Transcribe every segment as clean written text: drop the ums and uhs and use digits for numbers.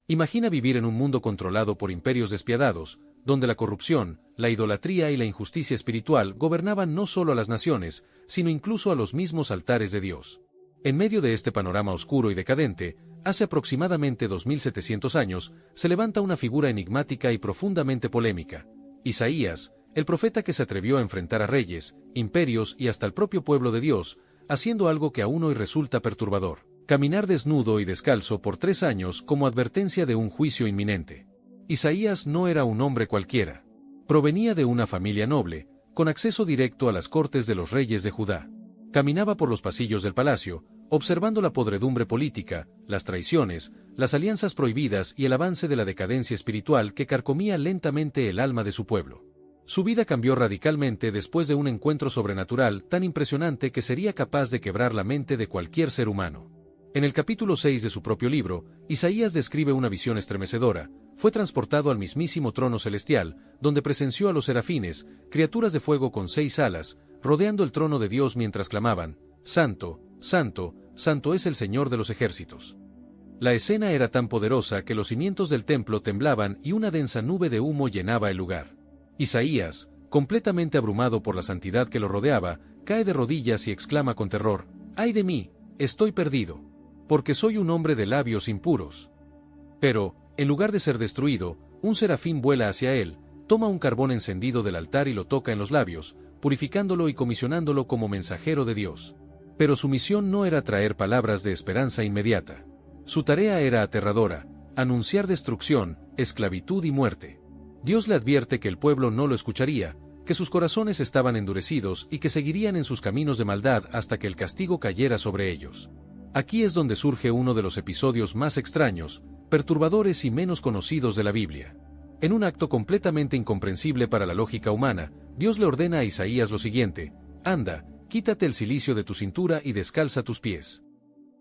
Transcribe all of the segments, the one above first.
Imagina vivir en un mundo controlado por imperios despiadados, donde la corrupción, la idolatría y la injusticia espiritual gobernaban no solo a las naciones, sino incluso a los mismos altares de Dios. En medio de este panorama oscuro y decadente, hace aproximadamente 2700 años, se levanta una figura enigmática y profundamente polémica: Isaías, el profeta que se atrevió a enfrentar a reyes, imperios y hasta el propio pueblo de Dios, haciendo algo que aún hoy resulta perturbador: caminar desnudo y descalzo por 3 años como advertencia de un juicio inminente. Isaías no era un hombre cualquiera. Provenía de una familia noble, con acceso directo a las cortes de los reyes de Judá. Caminaba por los pasillos del palacio, observando la podredumbre política, las traiciones, las alianzas prohibidas y el avance de la decadencia espiritual que carcomía lentamente el alma de su pueblo. Su vida cambió radicalmente después de un encuentro sobrenatural tan impresionante que sería capaz de quebrar la mente de cualquier ser humano. En el capítulo 6 de su propio libro, Isaías describe una visión estremecedora. Fue transportado al mismísimo trono celestial, donde presenció a los serafines, criaturas de fuego con 6 alas, rodeando el trono de Dios mientras clamaban: «Santo, Santo, Santo es el Señor de los ejércitos». La escena era tan poderosa que los cimientos del templo temblaban y una densa nube de humo llenaba el lugar. Isaías, completamente abrumado por la santidad que lo rodeaba, cae de rodillas y exclama con terror: «¡Ay de mí! Estoy perdido, porque soy un hombre de labios impuros». Pero, en lugar de ser destruido, un serafín vuela hacia él, toma un carbón encendido del altar y lo toca en los labios, purificándolo y comisionándolo como mensajero de Dios. Pero su misión no era traer palabras de esperanza inmediata. Su tarea era aterradora: anunciar destrucción, esclavitud y muerte. Dios le advierte que el pueblo no lo escucharía, que sus corazones estaban endurecidos y que seguirían en sus caminos de maldad hasta que el castigo cayera sobre ellos. Aquí es donde surge uno de los episodios más extraños, perturbadores y menos conocidos de la Biblia. En un acto completamente incomprensible para la lógica humana, Dios le ordena a Isaías lo siguiente: «Anda, quítate el cilicio de tu cintura y descalza tus pies».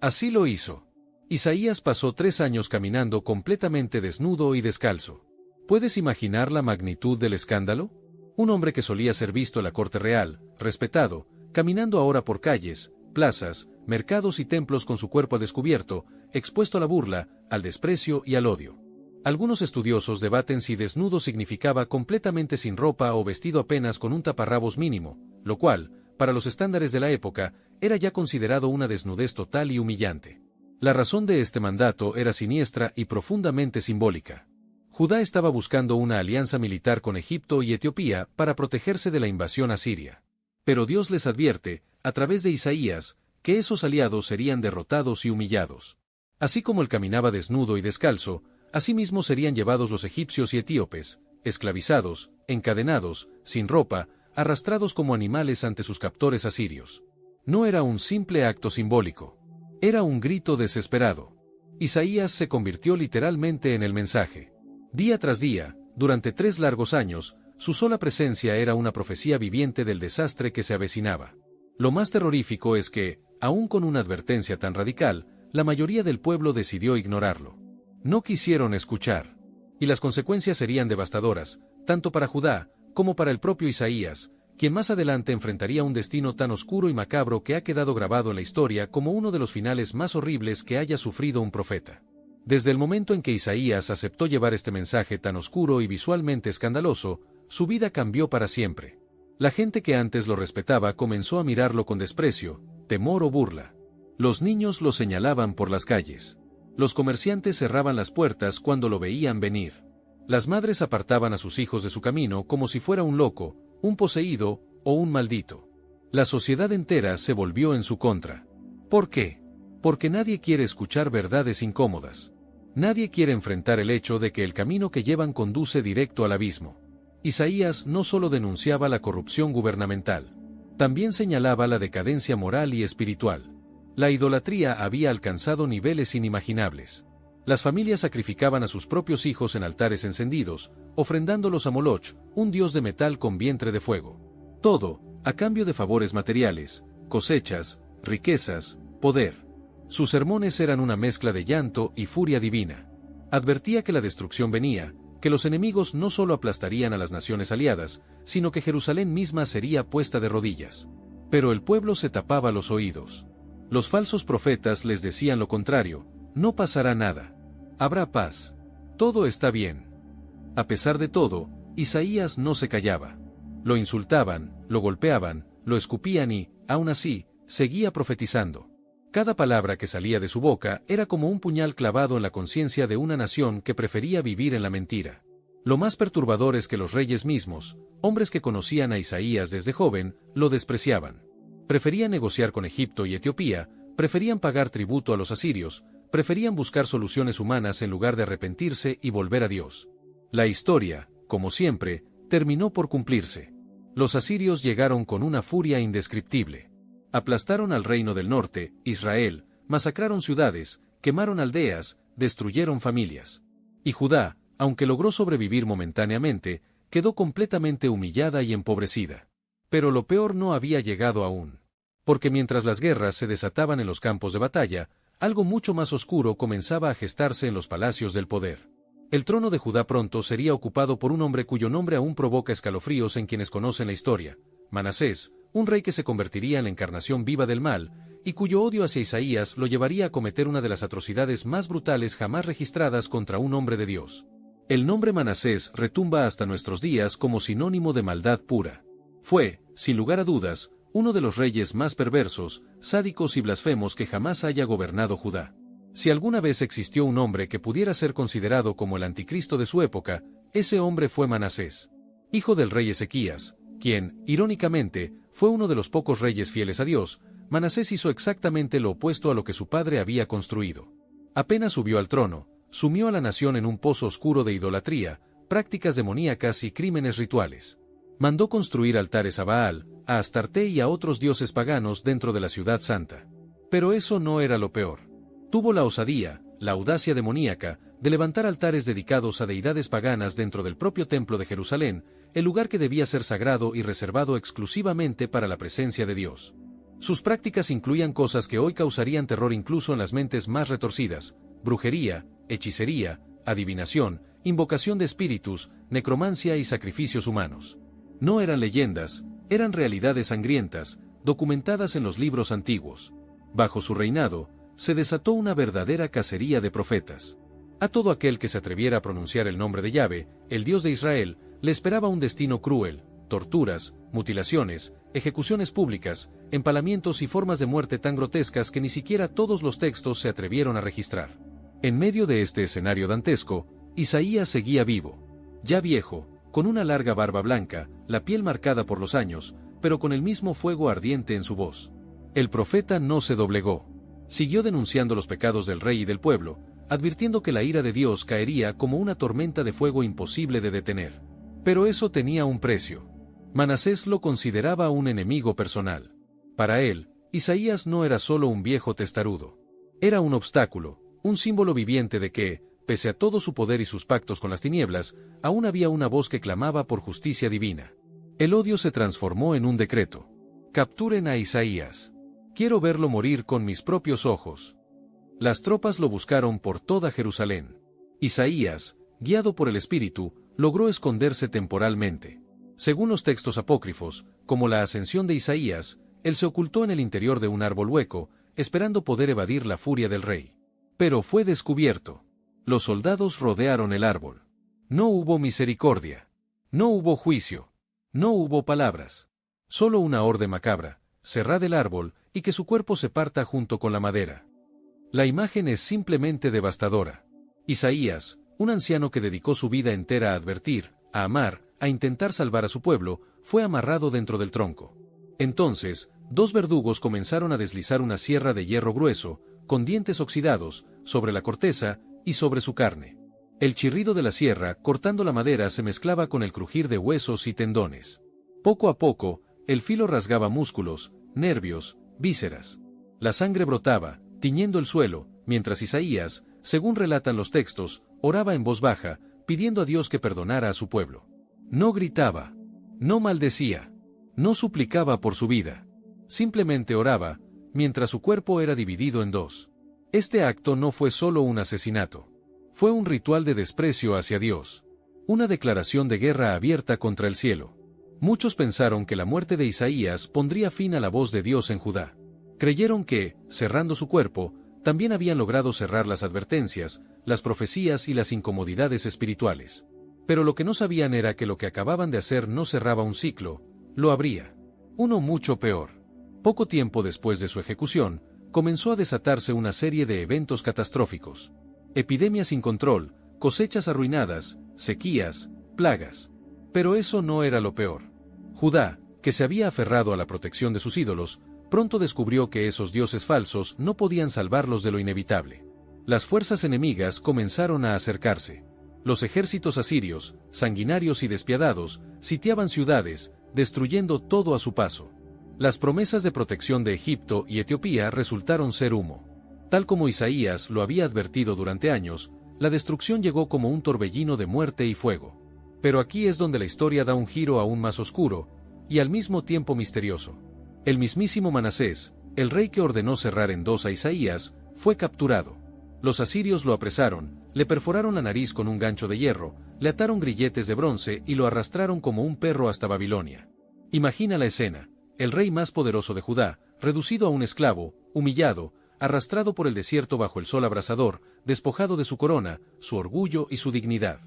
Así lo hizo. Isaías pasó 3 años caminando completamente desnudo y descalzo. ¿Puedes imaginar la magnitud del escándalo? Un hombre que solía ser visto en la corte real, respetado, caminando ahora por calles, plazas, mercados y templos con su cuerpo a descubierto, expuesto a la burla, al desprecio y al odio. Algunos estudiosos debaten si desnudo significaba completamente sin ropa o vestido apenas con un taparrabos mínimo, lo cual, para los estándares de la época, era ya considerado una desnudez total y humillante. La razón de este mandato era siniestra y profundamente simbólica. Judá estaba buscando una alianza militar con Egipto y Etiopía para protegerse de la invasión asiria. Pero Dios les advierte, a través de Isaías, que esos aliados serían derrotados y humillados. Así como él caminaba desnudo y descalzo, asimismo serían llevados los egipcios y etíopes, esclavizados, encadenados, sin ropa, arrastrados como animales ante sus captores asirios. No era un simple acto simbólico. Era un grito desesperado. Isaías se convirtió literalmente en el mensaje. Día tras día, durante 3 largos años, su sola presencia era una profecía viviente del desastre que se avecinaba. Lo más terrorífico es que, aun con una advertencia tan radical, la mayoría del pueblo decidió ignorarlo. No quisieron escuchar. Y las consecuencias serían devastadoras, tanto para Judá, como para el propio Isaías, quien más adelante enfrentaría un destino tan oscuro y macabro que ha quedado grabado en la historia como uno de los finales más horribles que haya sufrido un profeta. Desde el momento en que Isaías aceptó llevar este mensaje tan oscuro y visualmente escandaloso, su vida cambió para siempre. La gente que antes lo respetaba comenzó a mirarlo con desprecio, temor o burla. Los niños lo señalaban por las calles. Los comerciantes cerraban las puertas cuando lo veían venir. Las madres apartaban a sus hijos de su camino como si fuera un loco, un poseído o un maldito. La sociedad entera se volvió en su contra. ¿Por qué? Porque nadie quiere escuchar verdades incómodas. Nadie quiere enfrentar el hecho de que el camino que llevan conduce directo al abismo. Isaías no solo denunciaba la corrupción gubernamental, también señalaba la decadencia moral y espiritual. La idolatría había alcanzado niveles inimaginables. Las familias sacrificaban a sus propios hijos en altares encendidos, ofrendándolos a Moloch, un dios de metal con vientre de fuego. Todo, a cambio de favores materiales, cosechas, riquezas, poder. Sus sermones eran una mezcla de llanto y furia divina. Advertía que la destrucción venía, que los enemigos no solo aplastarían a las naciones aliadas, sino que Jerusalén misma sería puesta de rodillas. Pero el pueblo se tapaba los oídos. Los falsos profetas les decían lo contrario: no pasará nada. Habrá paz. Todo está bien. A pesar de todo, Isaías no se callaba. Lo insultaban, lo golpeaban, lo escupían y, aún así, seguía profetizando. Cada palabra que salía de su boca era como un puñal clavado en la conciencia de una nación que prefería vivir en la mentira. Lo más perturbador es que los reyes mismos, hombres que conocían a Isaías desde joven, lo despreciaban. Preferían negociar con Egipto y Etiopía, preferían pagar tributo a los asirios, preferían buscar soluciones humanas en lugar de arrepentirse y volver a Dios. La historia, como siempre, terminó por cumplirse. Los asirios llegaron con una furia indescriptible. Aplastaron al reino del norte, Israel, masacraron ciudades, quemaron aldeas, destruyeron familias. Y Judá, aunque logró sobrevivir momentáneamente, quedó completamente humillada y empobrecida. Pero lo peor no había llegado aún. Porque mientras las guerras se desataban en los campos de batalla, algo mucho más oscuro comenzaba a gestarse en los palacios del poder. El trono de Judá pronto sería ocupado por un hombre cuyo nombre aún provoca escalofríos en quienes conocen la historia: Manasés, un rey que se convertiría en la encarnación viva del mal, y cuyo odio hacia Isaías lo llevaría a cometer una de las atrocidades más brutales jamás registradas contra un hombre de Dios. El nombre Manasés retumba hasta nuestros días como sinónimo de maldad pura. Fue, sin lugar a dudas, uno de los reyes más perversos, sádicos y blasfemos que jamás haya gobernado Judá. Si alguna vez existió un hombre que pudiera ser considerado como el anticristo de su época, ese hombre fue Manasés, hijo del rey Ezequías, quien, irónicamente, fue uno de los pocos reyes fieles a Dios. Manasés hizo exactamente lo opuesto a lo que su padre había construido. Apenas subió al trono, sumió a la nación en un pozo oscuro de idolatría, prácticas demoníacas y crímenes rituales. Mandó construir altares a Baal, a Astarte y a otros dioses paganos dentro de la ciudad santa. Pero eso no era lo peor. Tuvo la osadía, la audacia demoníaca, de levantar altares dedicados a deidades paganas dentro del propio templo de Jerusalén, el lugar que debía ser sagrado y reservado exclusivamente para la presencia de Dios. Sus prácticas incluían cosas que hoy causarían terror incluso en las mentes más retorcidas: brujería, hechicería, adivinación, invocación de espíritus, necromancia y sacrificios humanos. No eran leyendas, eran realidades sangrientas, documentadas en los libros antiguos. Bajo su reinado, se desató una verdadera cacería de profetas. A todo aquel que se atreviera a pronunciar el nombre de Yahvé, el Dios de Israel, le esperaba un destino cruel: torturas, mutilaciones, ejecuciones públicas, empalamientos y formas de muerte tan grotescas que ni siquiera todos los textos se atrevieron a registrar. En medio de este escenario dantesco, Isaías seguía vivo. Ya viejo, con una larga barba blanca, la piel marcada por los años, pero con el mismo fuego ardiente en su voz. El profeta no se doblegó. Siguió denunciando los pecados del rey y del pueblo, advirtiendo que la ira de Dios caería como una tormenta de fuego imposible de detener. Pero eso tenía un precio. Manasés lo consideraba un enemigo personal. Para él, Isaías no era solo un viejo testarudo. Era un obstáculo, un símbolo viviente de que, pese a todo su poder y sus pactos con las tinieblas, aún había una voz que clamaba por justicia divina. El odio se transformó en un decreto: capturen a Isaías. Quiero verlo morir con mis propios ojos. Las tropas lo buscaron por toda Jerusalén. Isaías, guiado por el Espíritu, logró esconderse temporalmente. Según los textos apócrifos, como la ascensión de Isaías, él se ocultó en el interior de un árbol hueco, esperando poder evadir la furia del rey. Pero fue descubierto. Los soldados rodearon el árbol. No hubo misericordia. No hubo juicio. No hubo palabras. Solo una orden macabra: cerrad el árbol, y que su cuerpo se parta junto con la madera. La imagen es simplemente devastadora. Isaías, un anciano que dedicó su vida entera a advertir, a amar, a intentar salvar a su pueblo, fue amarrado dentro del tronco. Entonces, dos verdugos comenzaron a deslizar una sierra de hierro grueso, con dientes oxidados, sobre la corteza y sobre su carne. El chirrido de la sierra, cortando la madera, se mezclaba con el crujir de huesos y tendones. Poco a poco, el filo rasgaba músculos, nervios, vísceras. La sangre brotaba, tiñendo el suelo, mientras Isaías, según relatan los textos, oraba en voz baja, pidiendo a Dios que perdonara a su pueblo. No gritaba, no maldecía, no suplicaba por su vida. Simplemente oraba, mientras su cuerpo era dividido en dos. Este acto no fue solo un asesinato. Fue un ritual de desprecio hacia Dios. Una declaración de guerra abierta contra el cielo. Muchos pensaron que la muerte de Isaías pondría fin a la voz de Dios en Judá. Creyeron que, cerrando su cuerpo, también habían logrado cerrar las advertencias, las profecías y las incomodidades espirituales. Pero lo que no sabían era que lo que acababan de hacer no cerraba un ciclo, lo abría. Uno mucho peor. Poco tiempo después de su ejecución, comenzó a desatarse una serie de eventos catastróficos. Epidemias sin control, cosechas arruinadas, sequías, plagas. Pero eso no era lo peor. Judá, que se había aferrado a la protección de sus ídolos, pronto descubrió que esos dioses falsos no podían salvarlos de lo inevitable. Las fuerzas enemigas comenzaron a acercarse. Los ejércitos asirios, sanguinarios y despiadados, sitiaban ciudades, destruyendo todo a su paso. Las promesas de protección de Egipto y Etiopía resultaron ser humo. Tal como Isaías lo había advertido durante años, la destrucción llegó como un torbellino de muerte y fuego. Pero aquí es donde la historia da un giro aún más oscuro, y al mismo tiempo misterioso. El mismísimo Manasés, el rey que ordenó cerrar en dos a Isaías, fue capturado. Los asirios lo apresaron, le perforaron la nariz con un gancho de hierro, le ataron grilletes de bronce y lo arrastraron como un perro hasta Babilonia. Imagina la escena: el rey más poderoso de Judá, reducido a un esclavo, humillado, arrastrado por el desierto bajo el sol abrasador, despojado de su corona, su orgullo y su dignidad.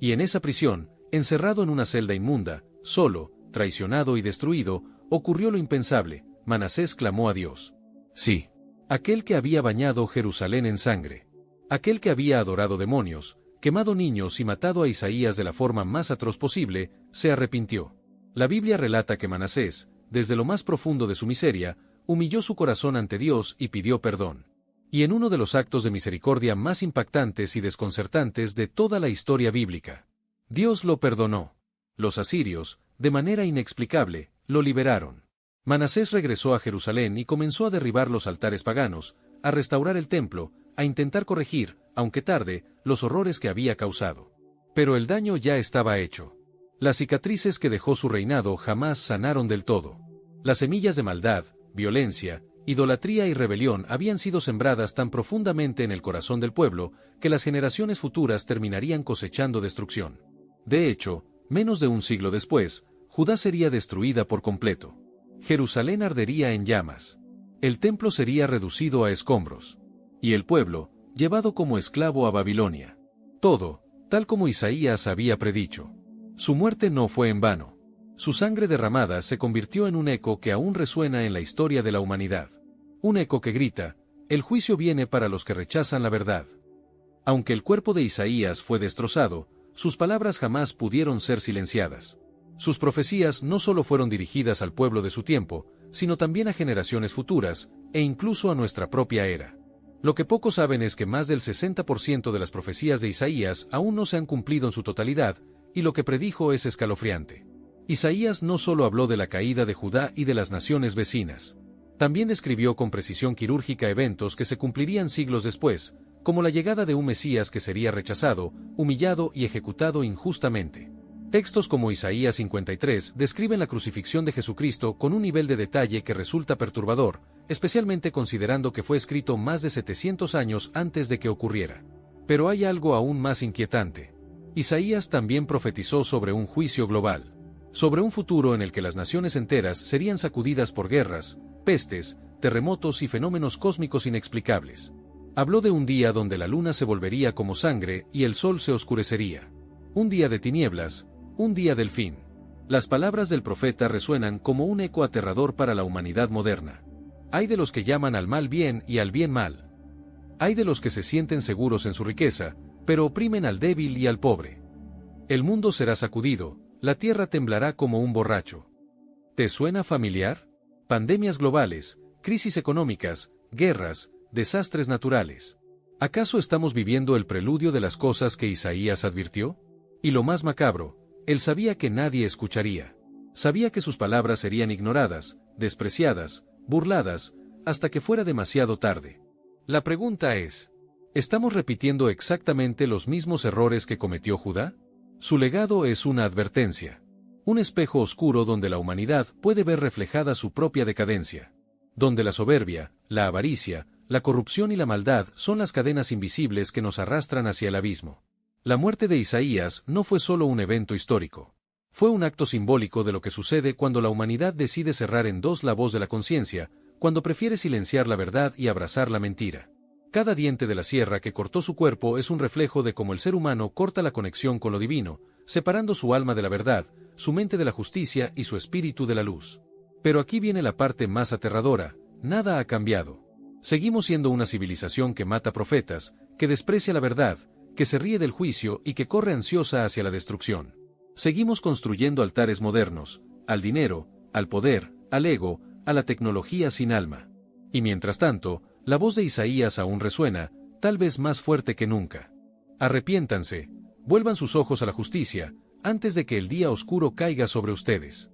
Y en esa prisión, encerrado en una celda inmunda, solo, traicionado y destruido, ocurrió lo impensable. Manasés clamó a Dios. Sí. Aquel que había bañado Jerusalén en sangre. Aquel que había adorado demonios, quemado niños y matado a Isaías de la forma más atroz posible, se arrepintió. La Biblia relata que Manasés, desde lo más profundo de su miseria, humilló su corazón ante Dios y pidió perdón. Y en uno de los actos de misericordia más impactantes y desconcertantes de toda la historia bíblica, Dios lo perdonó. Los asirios, de manera inexplicable, lo liberaron. Manasés regresó a Jerusalén y comenzó a derribar los altares paganos, a restaurar el templo, a intentar corregir, aunque tarde, los horrores que había causado. Pero el daño ya estaba hecho. Las cicatrices que dejó su reinado jamás sanaron del todo. Las semillas de maldad, violencia, idolatría y rebelión habían sido sembradas tan profundamente en el corazón del pueblo, que las generaciones futuras terminarían cosechando destrucción. De hecho, menos de un siglo después, Judá sería destruida por completo. Jerusalén ardería en llamas. El templo sería reducido a escombros. Y el pueblo, llevado como esclavo a Babilonia. Todo, tal como Isaías había predicho. Su muerte no fue en vano. Su sangre derramada se convirtió en un eco que aún resuena en la historia de la humanidad. Un eco que grita: el juicio viene para los que rechazan la verdad. Aunque el cuerpo de Isaías fue destrozado, sus palabras jamás pudieron ser silenciadas. Sus profecías no solo fueron dirigidas al pueblo de su tiempo, sino también a generaciones futuras, e incluso a nuestra propia era. Lo que pocos saben es que más del 60% de las profecías de Isaías aún no se han cumplido en su totalidad, y lo que predijo es escalofriante. Isaías no solo habló de la caída de Judá y de las naciones vecinas. También describió con precisión quirúrgica eventos que se cumplirían siglos después, como la llegada de un Mesías que sería rechazado, humillado y ejecutado injustamente. Textos como Isaías 53 describen la crucifixión de Jesucristo con un nivel de detalle que resulta perturbador, especialmente considerando que fue escrito más de 700 años antes de que ocurriera. Pero hay algo aún más inquietante. Isaías también profetizó sobre un juicio global, sobre un futuro en el que las naciones enteras serían sacudidas por guerras, pestes, terremotos y fenómenos cósmicos inexplicables. Habló de un día donde la luna se volvería como sangre y el sol se oscurecería. Un día de tinieblas, un día del fin. Las palabras del profeta resuenan como un eco aterrador para la humanidad moderna. Hay de los que llaman al mal bien y al bien mal. Hay de los que se sienten seguros en su riqueza, pero oprimen al débil y al pobre. El mundo será sacudido, la tierra temblará como un borracho. ¿Te suena familiar? Pandemias globales, crisis económicas, guerras, desastres naturales. ¿Acaso estamos viviendo el preludio de las cosas que Isaías advirtió? Y lo más macabro, él sabía que nadie escucharía. Sabía que sus palabras serían ignoradas, despreciadas, burladas, hasta que fuera demasiado tarde. La pregunta es: ¿estamos repitiendo exactamente los mismos errores que cometió Judá? Su legado es una advertencia. Un espejo oscuro donde la humanidad puede ver reflejada su propia decadencia. Donde la soberbia, la avaricia, la corrupción y la maldad son las cadenas invisibles que nos arrastran hacia el abismo. La muerte de Isaías no fue solo un evento histórico. Fue un acto simbólico de lo que sucede cuando la humanidad decide cerrar en dos la voz de la conciencia, cuando prefiere silenciar la verdad y abrazar la mentira. Cada diente de la sierra que cortó su cuerpo es un reflejo de cómo el ser humano corta la conexión con lo divino, separando su alma de la verdad, su mente de la justicia y su espíritu de la luz. Pero aquí viene la parte más aterradora: nada ha cambiado. Seguimos siendo una civilización que mata profetas, que desprecia la verdad, que se ríe del juicio y que corre ansiosa hacia la destrucción. Seguimos construyendo altares modernos, al dinero, al poder, al ego, a la tecnología sin alma. Y mientras tanto, la voz de Isaías aún resuena, tal vez más fuerte que nunca. Arrepiéntanse, vuelvan sus ojos a la justicia, antes de que el día oscuro caiga sobre ustedes.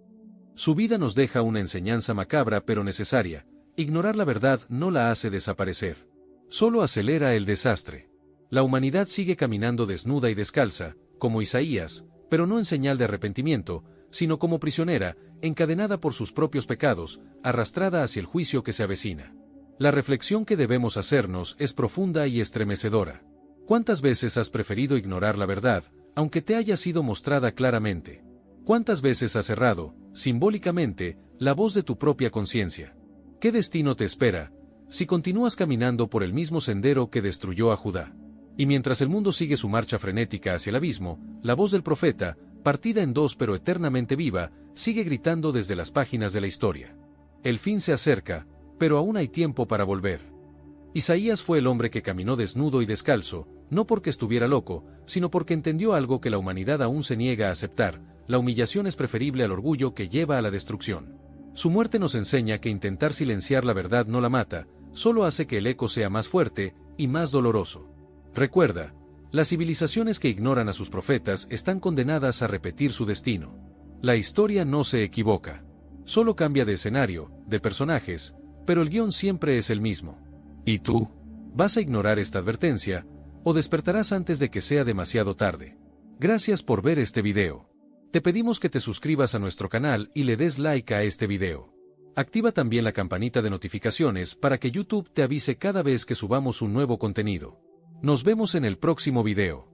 Su vida nos deja una enseñanza macabra pero necesaria: ignorar la verdad no la hace desaparecer. Solo acelera el desastre. La humanidad sigue caminando desnuda y descalza, como Isaías, pero no en señal de arrepentimiento, sino como prisionera, encadenada por sus propios pecados, arrastrada hacia el juicio que se avecina. La reflexión que debemos hacernos es profunda y estremecedora. ¿Cuántas veces has preferido ignorar la verdad, aunque te haya sido mostrada claramente? ¿Cuántas veces has cerrado, simbólicamente, la voz de tu propia conciencia? ¿Qué destino te espera si continúas caminando por el mismo sendero que destruyó a Judá? Y mientras el mundo sigue su marcha frenética hacia el abismo, la voz del profeta, partida en dos pero eternamente viva, sigue gritando desde las páginas de la historia. El fin se acerca, pero aún hay tiempo para volver. Isaías fue el hombre que caminó desnudo y descalzo, no porque estuviera loco, sino porque entendió algo que la humanidad aún se niega a aceptar: la humillación es preferible al orgullo que lleva a la destrucción. Su muerte nos enseña que intentar silenciar la verdad no la mata, solo hace que el eco sea más fuerte y más doloroso. Recuerda, las civilizaciones que ignoran a sus profetas están condenadas a repetir su destino. La historia no se equivoca. Solo cambia de escenario, de personajes, pero el guión siempre es el mismo. ¿Y tú? ¿Vas a ignorar esta advertencia, o despertarás antes de que sea demasiado tarde? Gracias por ver este video. Te pedimos que te suscribas a nuestro canal y le des like a este video. Activa también la campanita de notificaciones para que YouTube te avise cada vez que subamos un nuevo contenido. Nos vemos en el próximo video.